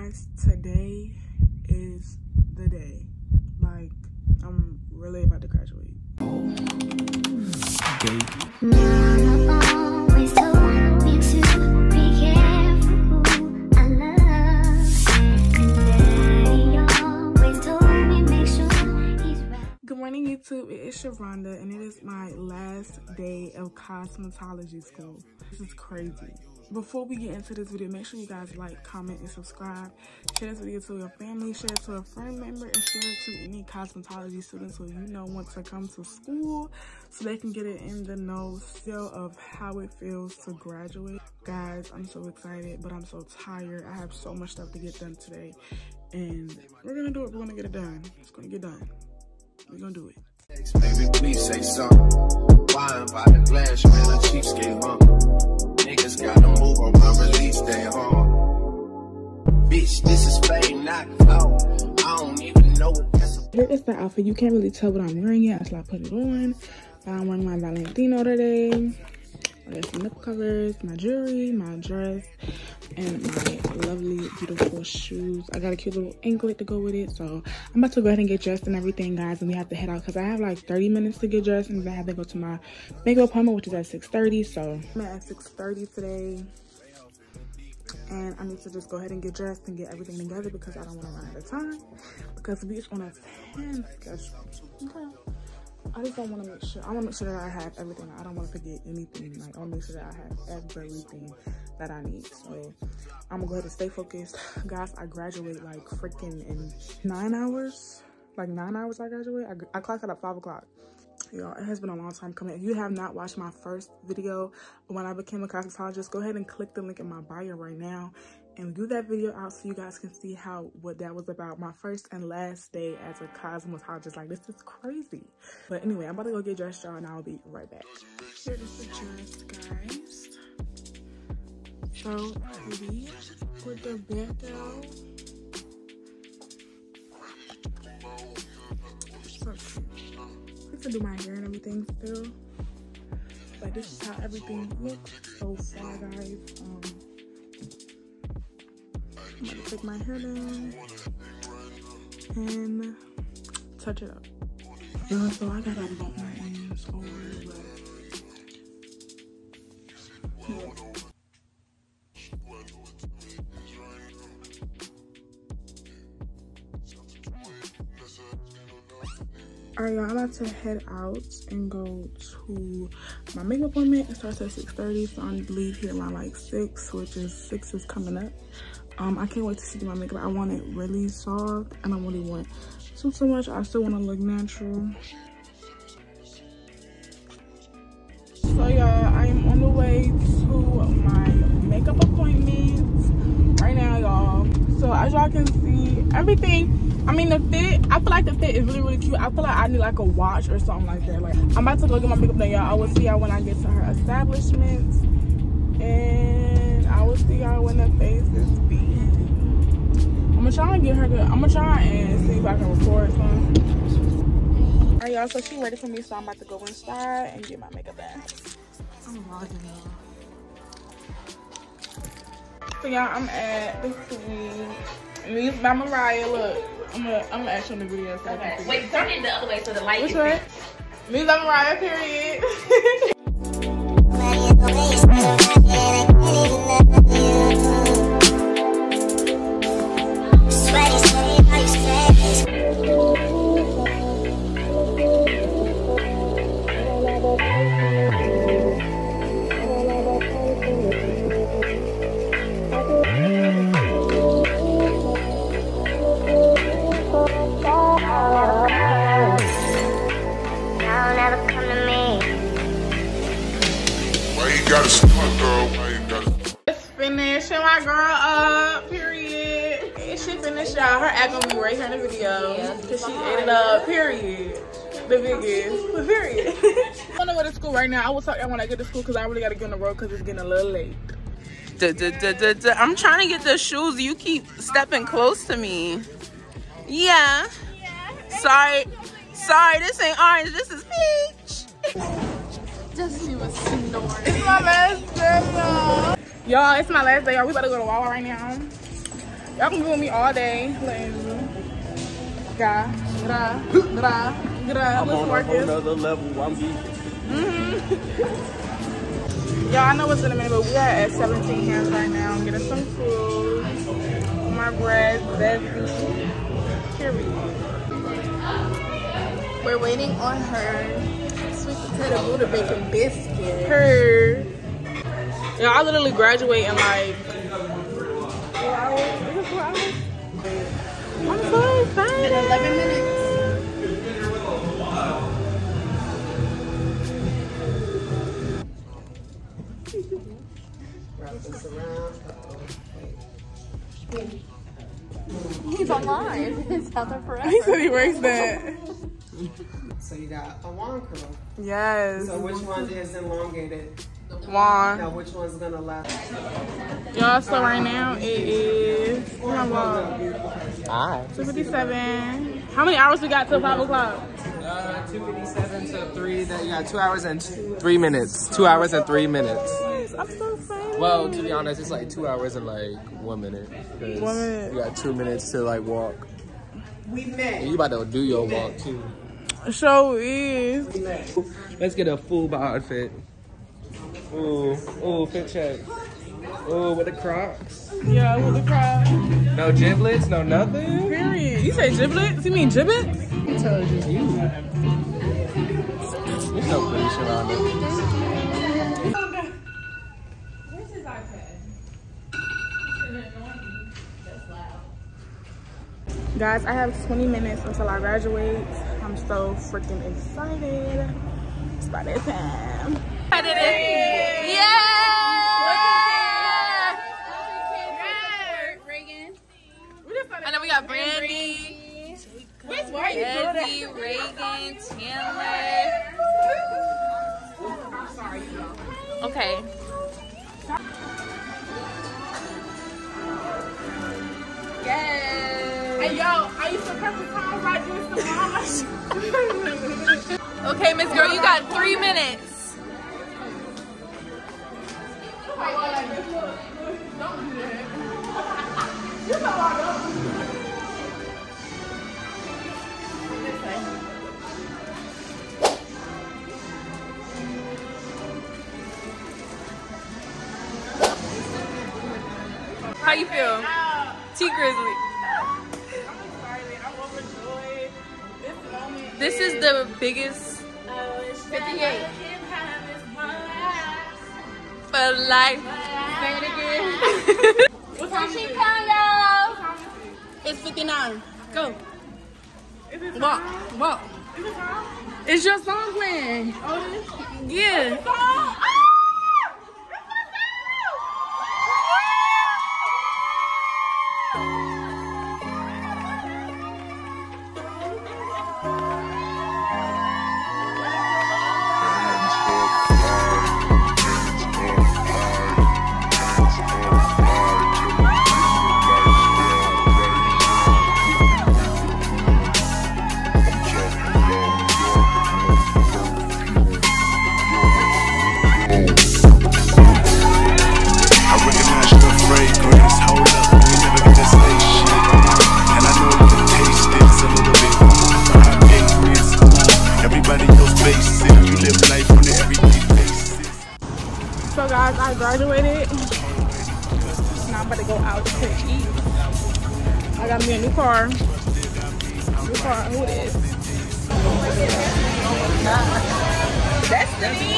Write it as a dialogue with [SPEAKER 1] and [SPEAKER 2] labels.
[SPEAKER 1] guys, today is the day. Like, I'm really about to graduate. Good morning, YouTube. It is Shavonda, and it is my last day of cosmetology school. This is crazy. Before we get into this video, make sure you guys like, comment, and subscribe. Share this video to your family, share it to a friend member, and share it to any cosmetology students who you know want to come to school so they can get it in the know still of how it feels to graduate. Guys, I'm so excited, but I'm so tired. I have so much stuff to get done today, and we're gonna do it. We're gonna get it done. It's gonna get done. We're gonna do it.
[SPEAKER 2] Baby, please say something. Wine by the glass, man, a cheapskate, huh? Niggas gotta move on my release day, huh? Bitch, this is fame, not out. I don't even know what that's about.
[SPEAKER 1] Here is the outfit. You can't really tell what I'm wearing yet until I put it on. But I'm wearing my Valentino today. I got some lip colors, my jewelry, my dress, and my lovely, beautiful shoes. I got a cute little anklet to go with it. So I'm about to go ahead and get dressed and everything, guys. And we have to head out because I have like 30 minutes to get dressed. And then I have to go to my makeup appointment, which is at 6:30. So I'm at 6:30 today. And I need to just go ahead and get dressed and get everything together because I don't want to run out of time. Because we just on a 10 schedule. Okay. I just don't want to make sure. I want to make sure that I have everything. I don't want to forget anything. Like, I want to make sure that I have everything that I need. So I'm gonna go ahead and stay focused, guys. I graduate like freaking in 9 hours. Like 9 hours I graduate. I clocked out at 5 o'clock. Y'all, it has been a long time coming. If you have not watched my first video when I became a cosmetologist, go ahead and click the link in my bio right now and view that video out so you guys can see what that was about. My first and last day as a cosmetologist. Like, this is crazy. But anyway, I'm about to go get dressed, y'all, and I'll be right back. Here is the dress, guys. So pretty with the back out. So cute. To do my hair and everything still, but this is how everything looks so far, guys. I'm gonna take my hair down and touch it up. So I gotta bump my ends over, but yeah. Alright, y'all, I'm about to head out and go to my makeup appointment. It starts at 6:30, so I'm gonna leave here around like 6, which is 6 is coming up. I can't wait to see my makeup. I want it really soft. I don't really want too much. I still want to look natural. So y'all, I am on the way to my makeup appointment right now, y'all. So as y'all can see, everything, I mean, the fit, I feel like the fit is really, really cute. I feel like I need like a watch or something like that. Like, I'm about to go get my makeup done, y'all. I will see y'all when I get to her establishment. And I will see y'all when the faces be. I'm gonna try and get her to, I'm gonna try and see if I can record some. Alright, y'all, so she ready for me, so I'm about to go inside and get my makeup done. I'm vlogging, y'all. So y'all, I'm at the suite. By Mariah, look. I'm gonna ask you in the video. So okay.
[SPEAKER 3] Wait, turn it the other way so the light
[SPEAKER 1] is.
[SPEAKER 3] Which
[SPEAKER 1] way? Me, by Mariah, period. Finishing my girl up, period. And she finished, y'all. Her act gonna be right here in the video. Cause she ate it up, period. The biggest, period. I'm gonna go to school right now. I will talk y'all when I get to school because I really gotta get on the road because it's getting a little late.
[SPEAKER 4] I'm trying to get the shoes. You keep stepping close to me. Yeah. Sorry, this ain't orange. This is peach.
[SPEAKER 1] Jesse was snoring. It's my last day, y'all. Y'all, it's my last day, y'all. We about to go to Wawa right now. Y'all can be with me all day. I'm on
[SPEAKER 2] another level. I'm geeking.
[SPEAKER 1] Y'all, I know it's in a minute, but we are at 17 Hands right now. I'm getting some food. My bread, Bevy. Period.
[SPEAKER 3] We're waiting on her sweet potato Buddha bacon biscuit.
[SPEAKER 1] Her. Yeah, I literally graduate in like 4 hours. Is it 4 hours? I'm so excited.
[SPEAKER 3] In 11 minutes. He's online. It's out there forever.
[SPEAKER 1] He said he works that.
[SPEAKER 5] So you got a wand curl.
[SPEAKER 1] Yes.
[SPEAKER 5] So which one is elongated?
[SPEAKER 1] Wand.
[SPEAKER 5] Now which one's gonna last?
[SPEAKER 1] Y'all, so right now it is
[SPEAKER 2] 2:57.
[SPEAKER 1] How many hours we got till 5 o'clock?
[SPEAKER 2] 2:57 to 3. Then you got 2 hours and 3 minutes. 2 hours and 3 minutes.
[SPEAKER 1] I'm so excited.
[SPEAKER 2] Well, to be honest, it's like 2 hours and like 1 minute.
[SPEAKER 1] 1 minute.
[SPEAKER 2] You got 2 minutes to like walk.
[SPEAKER 5] We met.
[SPEAKER 2] And you about to do your walk too.
[SPEAKER 1] Show is.
[SPEAKER 2] Let's get a full body fit. Ooh, ooh, fit check. Ooh, with the Crocs.
[SPEAKER 1] Yeah, with the crowd.
[SPEAKER 2] No giblets, no nothing.
[SPEAKER 1] Period. You say giblets? You mean gibbets?
[SPEAKER 2] Intelligent you. There's no police around it.
[SPEAKER 1] Where's his iPad? Guys, I have 20 minutes until I graduate. I'm so freaking excited. It's about that time.
[SPEAKER 4] Yeah!
[SPEAKER 3] Reagan.
[SPEAKER 4] And then we got Brandy, Ezzy, Reagan, Chandler. Okay. Yes.
[SPEAKER 1] Hey, yo, I used to press the time like this to mama.
[SPEAKER 4] Okay, Miss Girl, you got 3 minutes. How you feel? T Grizzly.
[SPEAKER 1] I'm overjoyed. This moment.
[SPEAKER 4] This is the biggest
[SPEAKER 3] 58.
[SPEAKER 4] for life.
[SPEAKER 3] Say it again.
[SPEAKER 1] What time is it?
[SPEAKER 3] It's 59. Go.
[SPEAKER 1] Is it
[SPEAKER 3] Walk.
[SPEAKER 1] time?
[SPEAKER 3] Walk.
[SPEAKER 1] Is it time?
[SPEAKER 3] It's your song playing.
[SPEAKER 1] Oh, it is?
[SPEAKER 3] Yeah.
[SPEAKER 1] It's time? So guys, I graduated. Now I'm about to go out to eat. I got me a new car. New car, who it is? That's me.